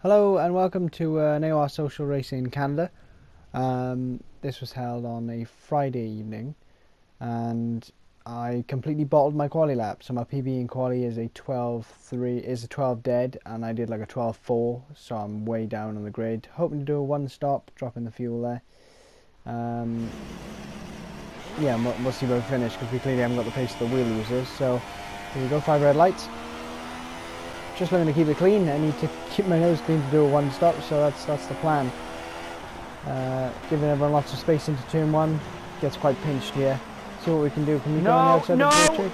Hello and welcome to an AOR social race in Canada. This was held on a Friday evening and I completely bottled my quali lap. So my PB in quali is a 12.3, is a 12 dead, and I did like a 12.4, so I'm way down on the grid. Hoping to do a one stop, dropping the fuel there. Yeah, we'll see where we finish because we clearly haven't got the pace of the wheel users. So here we go, 5 red lights. Just looking to keep it clean. I need to keep my nose clean to do a one stop, so that's the plan. Giving everyone lots of space into turn one. Gets quite pinched here. See what we can do. Can you go on the outside of the portrait?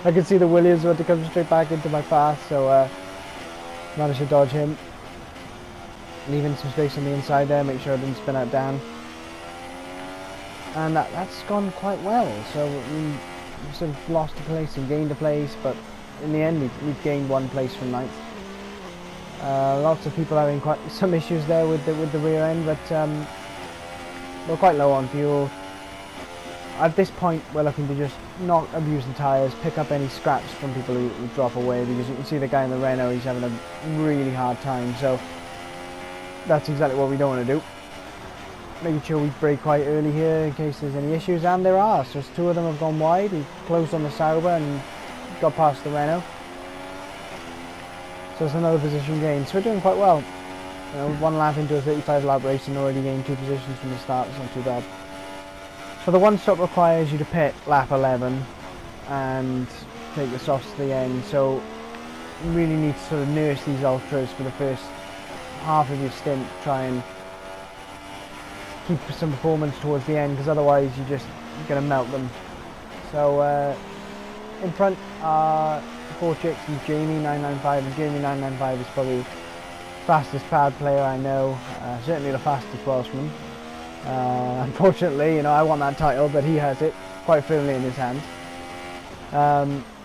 I can see the Williams want to come straight back into my path, so managed to dodge him. Leaving some space on the inside there, make sure I didn't spin out Dan. And that's gone quite well. So we sort of lost a place and gained a place, but in the end we've gained one place from ninth. Lots of people having quite some issues there with the rear end, but we're quite low on fuel. At this point we're looking to just not abuse the tyres, pick up any scraps from people who drop away, because you can see the guy in the Renault, he's having a really hard time, so that's exactly what we don't want to do. Making sure we brake quite early here in case there's any issues, and there are. So two of them have gone wide. We closed on the Sauber and got past the Renault. So it's another position gain. So we're doing quite well. You know, one lap into a 35 lap race and already gained 2 positions from the start. It's not too bad. So the one stop requires you to pit lap 11 and take the softs to the end. So you really need to sort of nurse these ultras for the first half of your stint. Try and keep some performance towards the end, because otherwise you're going to melt them. So in front are 4 chicks and Jamie 995, and Jamie 995 is probably the fastest pad player I know, certainly the fastest Welshman. Unfortunately, you know, I want that title, but he has it quite firmly in his hand.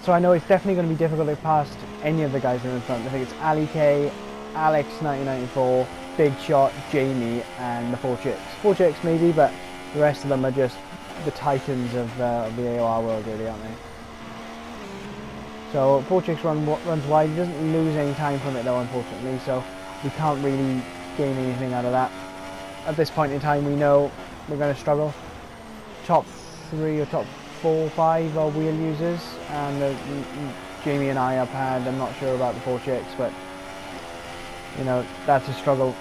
So I know it's definitely going to be difficult to pass any of the guys that are in front. I think it's Ali K, Alex 1994, Big Shot, Jamie, and the 4 chicks. 4 chicks maybe, but the rest of them are just the titans of the AOR world, really, aren't they? So 4 chicks runs wide. He doesn't lose any time from it though, unfortunately, so we can't really gain anything out of that. At this point in time we know we're going to struggle. Top 3 or top 4 or 5 are wheel users, and Jamie and I are pad. I'm not sure about the 4 chicks, but you know, that's a struggle,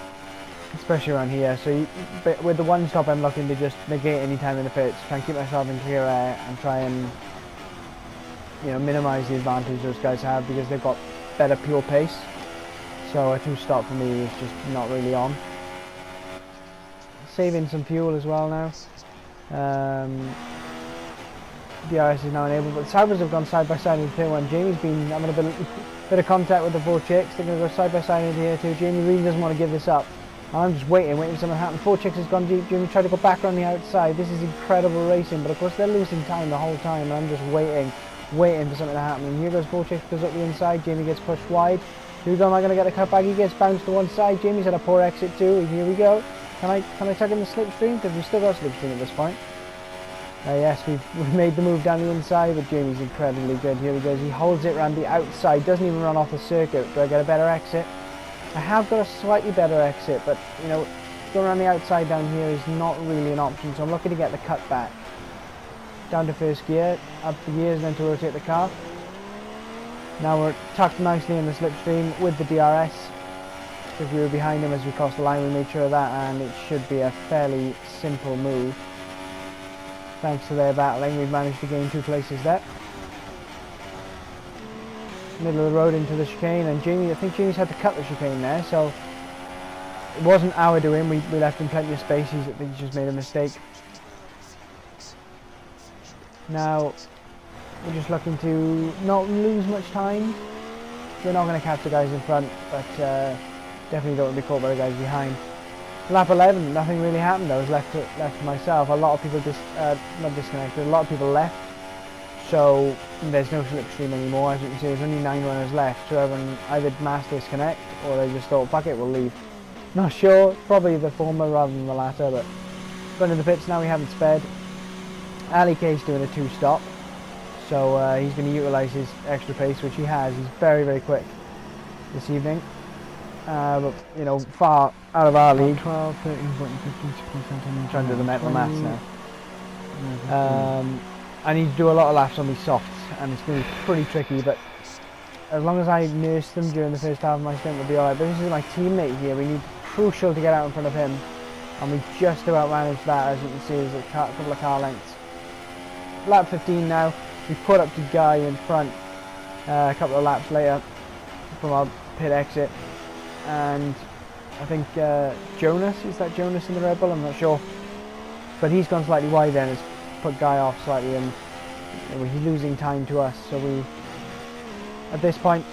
especially around here. So but with the one stop I'm looking to just negate any time in the pits, try and keep myself in clear air and try and, you know, minimise the advantage those guys have, because they've got better pure pace. So a 2 stop for me is just not really on. Saving some fuel as well now. DRS is now enabled, but the Saubers have gone side by side in turn 1. Jamie's been having a bit of contact with the 4 chicks. They're going to go side by side into here too. Jamie really doesn't want to give this up. I'm just waiting for something to happen. 4 chicks has gone deep. Jamie tried to go back around the outside. This is incredible racing, but of course they're losing time the whole time, and I'm just waiting for something to happen. And here goes 4 chicks, goes up the inside. Jamie gets pushed wide. Here we go. Am I going to get the cut back? He gets bounced to one side. Jamie's had a poor exit too. Here we go. Can I tuck in the slipstream? Because we've still got slipstream at this point. Yes, we've made the move down the inside, but Jamie's incredibly good. Here he goes. He holds it around the outside. Doesn't even run off the circuit. Do I get a better exit? I have got a slightly better exit, but you know, going around the outside down here is not really an option. So I'm looking to get the cut back. Down to first gear, up the gears, and then to rotate the car. Now we're tucked nicely in the slipstream with the DRS. Because we were behind him as we crossed the line, we made sure of that, and it should be a fairly simple move. Thanks to their battling, we've managed to gain 2 places there. Middle of the road into the chicane, and Jamie, I think Jamie's had to cut the chicane there, so it wasn't our doing. We left him plenty of space. I think he's just made a mistake. Now we're just looking to not lose much time. We're not going to catch the guys in front, but definitely don't want to be caught by the guys behind. Lap 11, nothing really happened. I was left to myself. A lot of people not disconnected. A lot of people left, so there's no slipstream anymore. As you can see, there's only 9 runners left. So everyone either mass disconnect or they just thought, fuck it, we'll leave. Not sure. Probably the former rather than the latter. But going to the pits now. We haven't sped. Ali K's doing a 2 stop, so he's going to utilise his extra pace, which he has. He's very, very quick this evening. but you know, far out of our league. 12, 13, 14, 15, 16, 17, Trying to do the mental 20, maths now. I need to do a lot of laps on these softs, and it's going to be pretty tricky, but as long as I nurse them during the first half of my stint, we'll be alright. But this is my teammate here. We need crucial to get out in front of him, and we just about managed that. As you can see, there's a couple of car lengths. Lap 15 now. We put up to Guy in front a couple of laps later from our pit exit, and I think Jonas, is that Jonas in the Red Bull? I'm not sure, but he's gone slightly wide then. It's put Guy off slightly, and he's losing time to us. So we, at this point,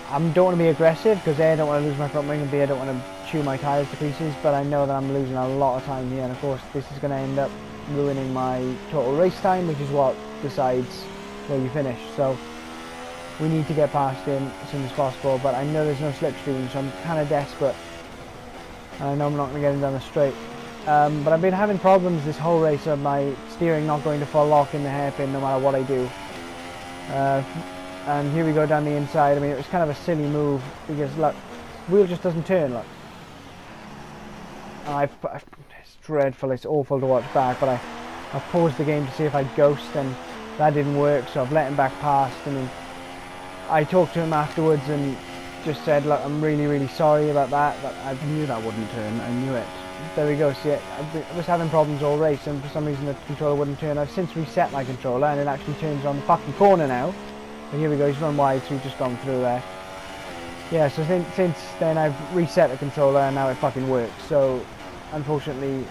I don't want to be aggressive because A, I don't want to lose my front wing, and B, I don't want to chew my tyres to pieces, but I know that I'm losing a lot of time here, and of course this is going to end up ruining my total race time, which is what decides where you finish. So we need to get past him as soon as possible, but I know there's no slipstream, so I'm kind of desperate, and I know I'm not going to get him down the straight. But I've been having problems this whole race of my steering not going to full lock in the hairpin no matter what I do. And here we go down the inside. I mean, it was kind of a silly move because look, wheel just doesn't turn. Look, and it's dreadful. It's awful to watch back. But I paused the game to see if I'd ghost, and that didn't work. So I've let him back past. I mean, I talked to him afterwards and just said, look, I'm really, really sorry about that. But I knew that wouldn't turn. I knew it. There we go. See, I was having problems all race, and for some reason the controller wouldn't turn. I've since reset my controller, and it actually turns on the fucking corner now. But here we go, he's run wide, so we've just gone through there. Yeah, so since then I've reset the controller, and now it fucking works. So, unfortunately,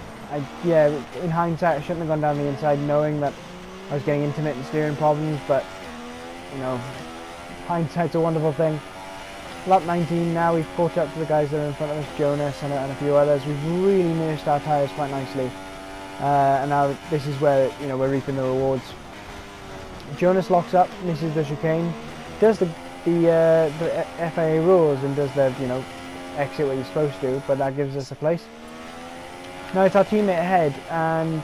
in hindsight, I shouldn't have gone down the inside knowing that I was getting intermittent steering problems, but, you know, hindsight's a wonderful thing. Lap 19 now, we've caught up to the guys that are in front of us, Jonas and a few others. We've really nursed our tyres quite nicely. And now this is where, you know, we're reaping the rewards. Jonas locks up, misses the chicane, does the FIA rules and does the, you know, exit what you're supposed to, but that gives us a place. Now it's our teammate ahead, and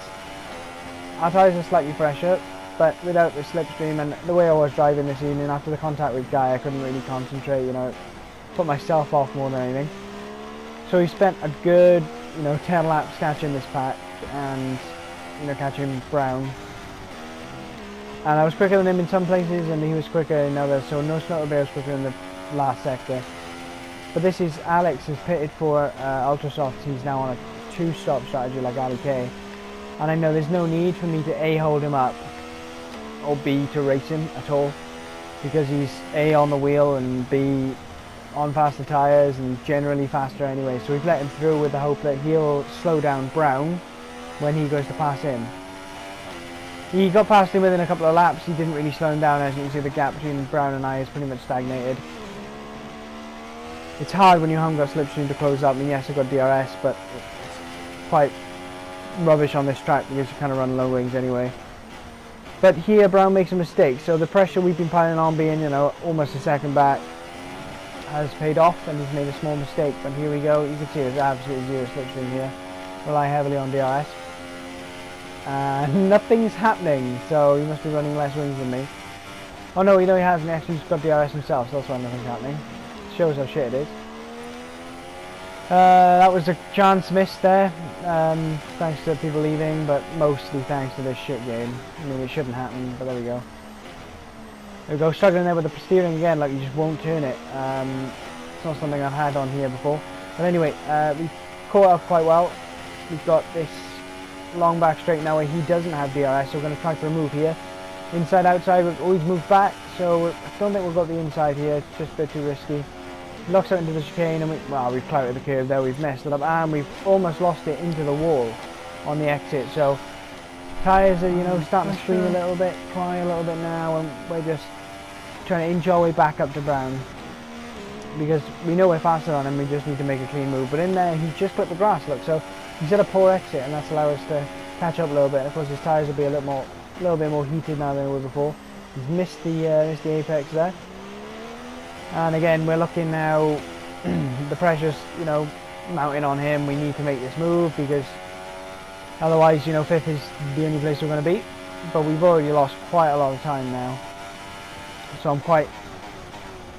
our tyres are slightly fresher, but without the slipstream and the way I was driving this evening after the contact with Guy, I couldn't really concentrate, you know, put myself off more than anything. So we spent a good, you know, 10 laps catching this pack and, you know, catching Brown. And I was quicker than him in some places, and he was quicker in others, so no Snowmobile was quicker in the last sector. But this is, Alex is pitted for Ultrasofts. He's now on a 2-stop strategy like Ali K. And I know there's no need for me to A, hold him up, or B, to race him at all, because he's A, on the wheel, and B, on faster tyres, and generally faster anyway. So we've let him through with the hope that he'll slow down Brown when he goes to pass him. He got past him within a couple of laps. He didn't really slow him down. As you can see, the gap between Brown and I is pretty much stagnated. It's hard when you haven't got slipstream to close up. I mean, yes, I've got DRS, but it's quite rubbish on this track because you kind of run low wings anyway. But here, Brown makes a mistake. So the pressure we've been piling on, being, you know, almost a second back, has paid off, and he's made a small mistake. But here we go. You can see there's absolutely zero slipstream here. Rely heavily on DRS. Nothing's happening, so he must be running less wings than me. Oh no, you know he hasn't, actually got DRS himself, so that's why nothing's happening. Shows how shit it is. That was a chance missed there, thanks to people leaving, but mostly thanks to this shit game. I mean, it shouldn't happen, but there we go. There we go, struggling there with the steering again, like you just won't turn it. It's not something I've had on here before. But anyway, we caught up quite well. We've got this long back straight now where he doesn't have DRS, so we're going to try for a move here. Inside, outside, we've always moved back, so I don't think we've got the inside here, it's just a bit too risky. Locks out into the chicane, and we've clouted the curve there, we've messed it up, and we've almost lost it into the wall on the exit. So tyres are, you know, starting to scream a little bit, cry a little bit now, and we're just trying to inch our way back up to Brown, because we know we're faster on him, we just need to make a clean move. But in there, he's just clipped the grass, look, so he's had a poor exit, and that's allowed us to catch up a little bit. And of course his tyres will be a little bit more heated now than they were before. He's missed the apex there. And again, we're looking now, the pressure's, you know, mounting on him. We need to make this move, because otherwise, you know, 5th is the only place we're going to be. But we've already lost quite a lot of time now. So I'm quite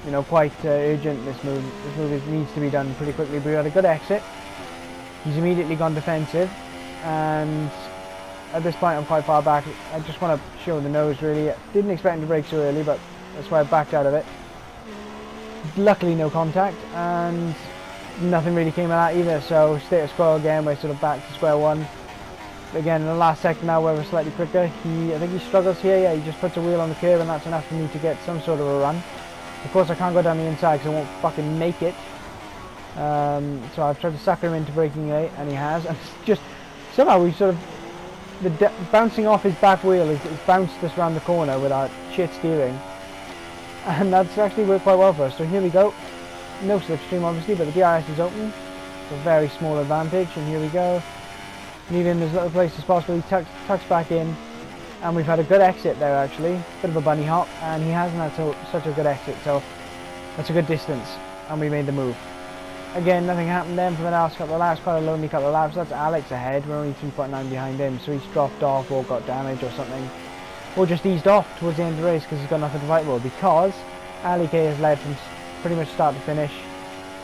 you know, quite urgent. This move needs to be done pretty quickly. But we had a good exit. He's immediately gone defensive, and at this point I'm quite far back. I just want to show the nose really. Didn't expect him to brake so early, but that's why I backed out of it. Luckily no contact, and nothing really came of that either, so status quo again. We're sort of back to square one. Again, in the last sector now where we're slightly quicker, I think he struggles here. Yeah, he just puts a wheel on the curb, and that's enough for me to get some sort of a run. Of course I can't go down the inside because I won't fucking make it. So I've tried to sucker him into braking late, and he has, and just somehow we sort of bouncing off his back wheel has bounced us around the corner with our shit steering, and that's actually worked quite well for us. So here we go. No slipstream obviously, but the DRS is open. It's a very small advantage, and here we go. Leaving as little place as possible. He tucks back in, and we've had a good exit there actually. Bit of a bunny hop, and he hasn't had such a good exit, so that's a good distance, and we made the move. Again, nothing happened then for the last couple of laps. Quite a lonely couple of laps. That's Alex ahead. We're only 3.9 behind him, so he's dropped off or got damage or something, or just eased off towards the end of the race because he's got nothing to fight for. Because Ali K has led from pretty much start to finish,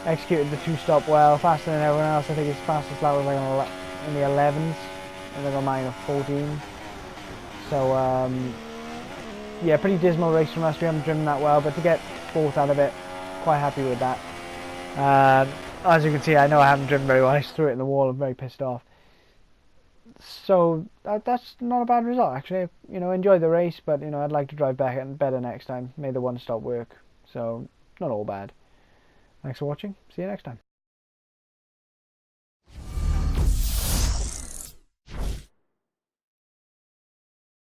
executed the two-stop well, faster than everyone else. I think his fastest lap was like in the 11s, and then on mine of 14. So yeah, pretty dismal race from us. We haven't driven that well, but to get fourth out of it, quite happy with that. As you can see, I know I haven't driven very well. I just threw it in the wall. I'm very pissed off. So that's not a bad result actually. You know, enjoyed the race, but you know, I'd like to drive better next time. Made the one stop work, so not all bad. Thanks for watching. See you next time.